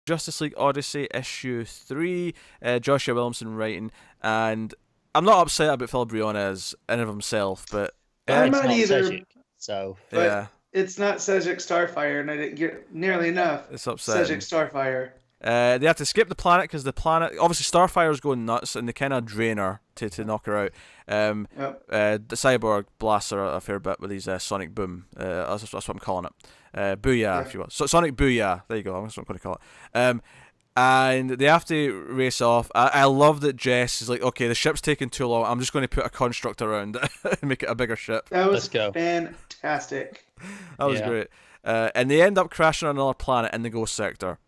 Justice League Odyssey issue 3, Joshua Williamson writing, and I'm not upset about Phil Brion as in of himself, but I'm It's not not either, Cedric, so but yeah, it's not Cedric Starfire, and I didn't get nearly enough it's Cedric upsetting. Starfire. They have to skip the planet because the planet, obviously Starfire's going nuts, and they kind of drain her to knock her out. Yep. The cyborg blasts her a fair bit with his sonic boom. That's what I'm calling it. Booyah, Yeah. if you want. So, sonic booyah. There you go. That's what I'm going to call it. And they have to race off. I love that Jess is like, okay, the ship's taking too long. I'm just going to put a construct around it and make it a bigger ship. That was Let's go. fantastic. That was Yeah. great. And they end up crashing on another planet in the Ghost Sector.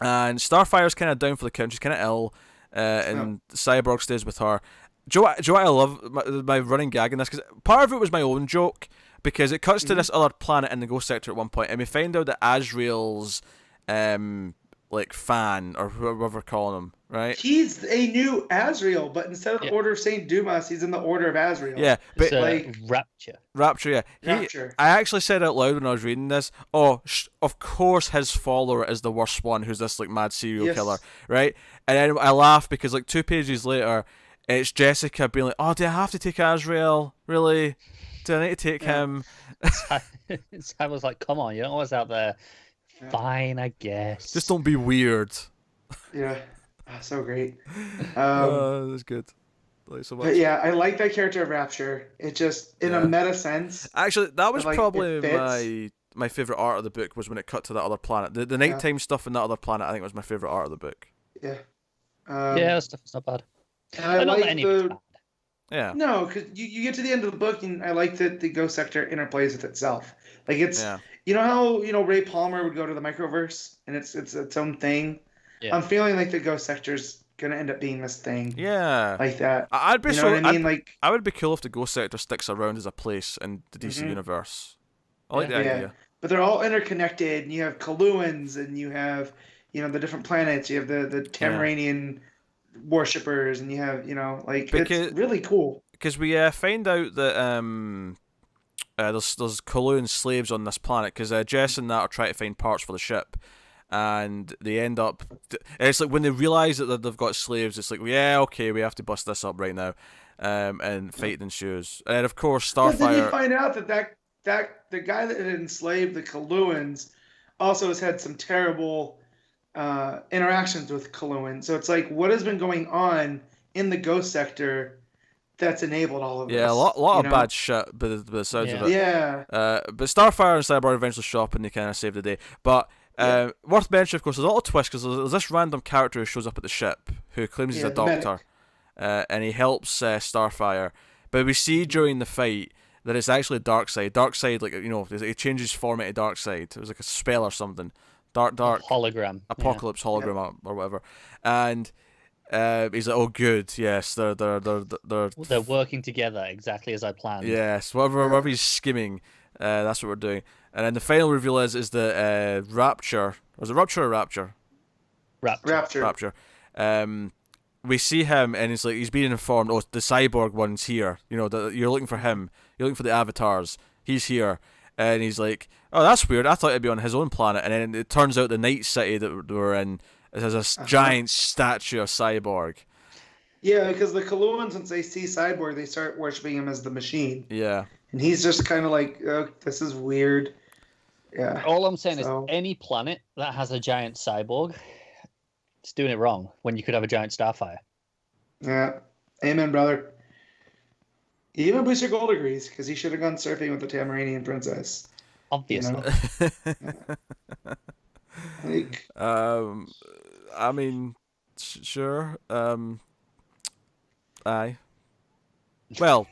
And Starfire's kind of down for the count. She's kind of ill, and Cyborg stays with her. Do you know what I love? My running gag in this, because part of it was my own joke, because it cuts to this other planet in the Ghost Sector at one point, and we find out that Azrael's like fan, or whoever we're calling him, right? He's a new Azrael, but instead of the Yeah. Order of Saint Dumas, he's in the Order of Azrael. Yeah, but it's like- Rapture. Rapture, yeah. Rapture. I actually said out loud when I was reading this, of course his follower is the worst one, who's this like mad serial Yes. killer, right? And then I laugh because like 2 pages later, it's Jessica being like, oh, do I have to take Azrael? Really? Do I need to take him? I was like, come on, you're always out there. Yeah. Fine, I guess. Just don't be weird. Yeah. Oh, so great. That's good. Like so much. But yeah, I like that character of Rapture. It just, in a meta sense. Actually, that was Like, probably it fits. my favorite art of the book, was when it cut to that other planet. The nighttime stuff in that other planet, I think, was my favorite art of the book. Yeah. Yeah, that stuff's not bad. And I Not that like any of it's the. bad. Yeah. No, because you get to the end of the book, and I like that the Ghost Sector interplays with itself. Like it's, Yeah. you know how Ray Palmer would go to the microverse, and it's its own thing. Yeah. I'm feeling like the Ghost Sector's gonna end up being this thing Yeah. like that. I'd be You know so. what I mean? Like, I would be cool if the Ghost Sector sticks around as a place in the DC universe. I like the Yeah. idea. but they're all interconnected. And you have Kaluans, and you have the different planets. You have the Tamaranian worshippers, and you have like Because- it's really cool. Because we find out that there's Cologne slaves on this planet, because Jess and that are trying to find parts for the ship, and they end up. It's like when they realize that they've got slaves, it's like, yeah, okay, we have to bust this up right now, and fight ensues. And of course, But then you Starfire. find out that the guy that had enslaved the Kaluans also has had some terrible interactions with Kaluan. So it's like, what has been going on in the Ghost Sector that's enabled all of this? Yeah, a lot you of know? bad shit, but the sounds of it. Yeah. But Starfire and Cyborg eventually show up and they kind of save the day. But worth mentioning, of course, there's a little twist, because there's this random character who shows up at the ship who claims he's a Yeah, the medic. doctor, and he helps Starfire. But we see during the fight that it's actually Darkseid. Darkseid, like, he changes form into Darkseid. It was like a spell or something. Dark Hologram. Apocalypse hologram or whatever. And he's like, oh, good, yes, they're They're working together exactly as I planned. yes, whatever he's skimming, that's what we're doing. And then the final reveal is that Rapture, was it Rupture or Rapture? Rapture. Rapture. We see him, and he's being informed, oh, the cyborg one's here. You're looking for him. You're looking for the avatars. He's here. And he's like, oh, that's weird. I thought it'd be on his own planet. And then it turns out the Night City that we're in has a giant statue of Cyborg. Yeah, because the Kaluans, once they see Cyborg, they start worshiping him as the machine. Yeah. And he's just kind of like, oh, this is weird. Yeah. All I'm saying So- is any planet that has a giant cyborg, it's doing it wrong when you could have a giant Starfire. Yeah. Amen, brother. Even Booster Gold agrees, because he should have gone surfing with the Tamaranian princess. Obviously. Like, I mean, sure. Aye. Well,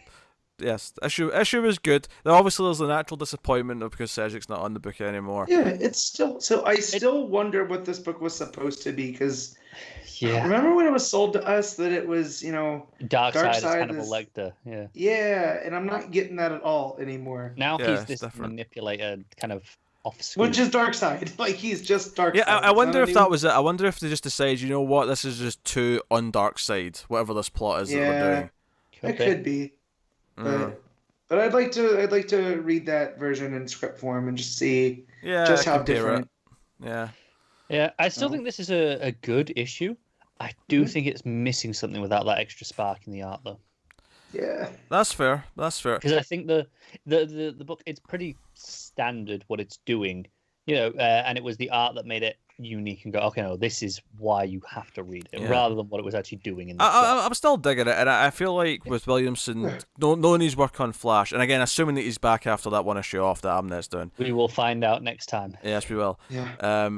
yes. Issue was good. Now, obviously, there's a natural disappointment because Cedric's not on the book anymore. yeah, it's still. So I still wonder what this book was supposed to be, because Yeah. remember when it was sold to us that it was, Darkseid is Darkseid Hannibal is- Lecter. Yeah. yeah, and I'm not getting that at all anymore. Now Yeah, he's it's this different. manipulator kind of off screen. Which is Darkseid. Like, he's just Darkseid. Yeah, I wonder It's if not a that was it. I wonder if they just decided, you know what, this is just too on Darkseid, whatever this plot is that we're Yeah. doing. It could be, but I'd like to read that version in script form and just see Yeah, just how compare different. it. Yeah. Yeah, I still No. think this is a good issue. I do think it's missing something without that extra spark in the art, though. Yeah. That's fair. That's fair. Because I think the book, it's pretty standard what it's doing, and it was the art that made it unique and go, okay, no, this is why you have to read it, Yeah. rather than what it was actually doing in the plot. I'm still digging it, and I feel like with Williamson, knowing his work on Flash, and again, assuming that he's back after that one issue off that Amnet's doing. We will find out next time. Yes, we will. Yeah.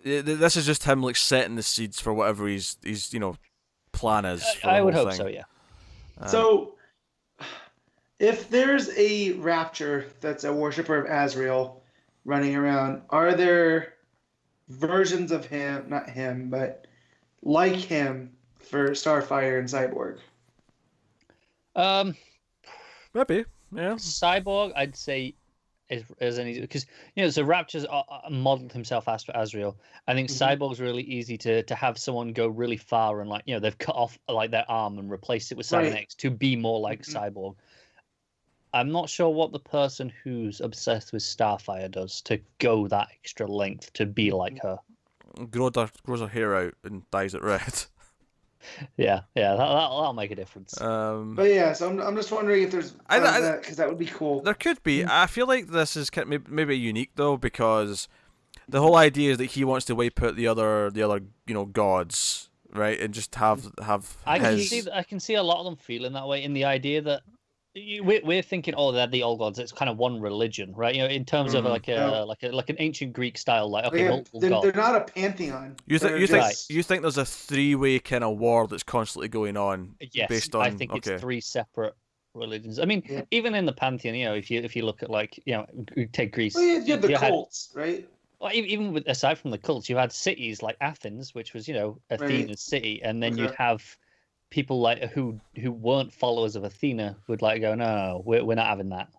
This is just him like setting the seeds for whatever his plan is. For I the would whole hope thing. so, yeah. So, if there's a Rapture that's a worshiper of Azrael running around, are there versions of him, not him, but like him for Starfire and Cyborg? Maybe, yeah. Cyborg, I'd say, is an easy, because so Rapture's modeled himself after Azrael. I think Cyborg's really easy to have someone go really far and they've cut off like their arm and replaced it with Cybernex to be more like Cyborg. I'm not sure what the person who's obsessed with Starfire does to go that extra length to be like her. Grows her hair out and dyes it red. Yeah, that'll make a difference. But yeah, so I'm just wondering if there's that, because that would be cool. There could be. I feel like this is maybe unique though, because the whole idea is that he wants to wipe out the other gods, right, and just have I his. can see a lot of them feeling that way in the idea that we're thinking, they're the old gods. It's kind of one religion, right? In terms of like an ancient Greek style, multiple gods. They're not a pantheon. You think there's a three-way kind of war that's constantly going on? Yes, based on, I think it's three separate religions. I mean, even in the pantheon, if you look at take Greece, Well, you had the cults, right? Well, even aside from the cults, you had cities like Athens, which was Athena's city, and then you'd have people who weren't followers of Athena would go, no, we're not having that.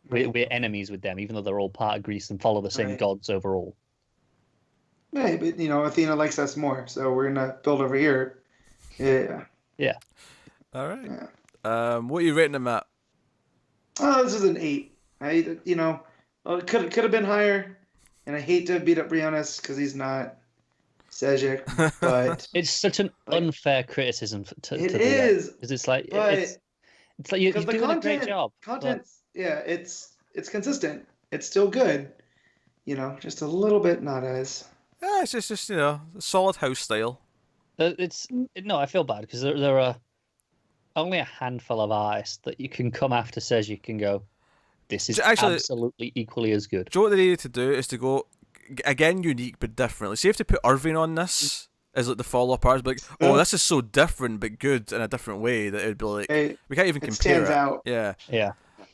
We're enemies with them, even though they're all part of Greece and follow the same gods overall. Right, but Athena likes us more, so we're gonna build over here. Yeah. Yeah. All right. Yeah. What are you rating him at? Oh, this is an 8. It could have been higher, and I hate to beat up Briones because he's not Sejic, but it's such an unfair criticism to it do is because it's like you're doing a great job. It's consistent. It's still good. Just a little bit not as. Yeah, it's just solid house style. I feel bad because there are only a handful of artists that you can come after Sejic and go, this is absolutely equally as good. Do you know what they needed to do is to go again unique but different. See if they put Irving on this as the follow-up art, but this is so different but good in a different way that it would be like we can't even compare stands out. Yeah.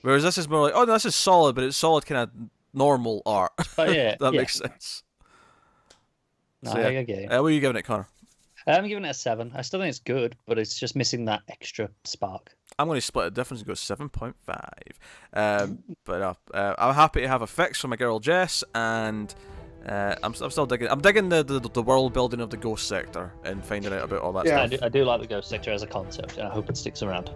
Whereas this is more like this is solid, but it's solid kind of normal art. That makes sense. No, So, I get it. what are you giving it, Connor? I'm giving it a 7. I still think it's good, but it's just missing that extra spark. I'm going to split the difference and go 7.5. But I'm happy to have a fix for my girl Jess, and I'm still digging. I'm digging the world building of the Ghost Sector and finding out about all that stuff. I do like the Ghost Sector as a concept, and I hope it sticks around.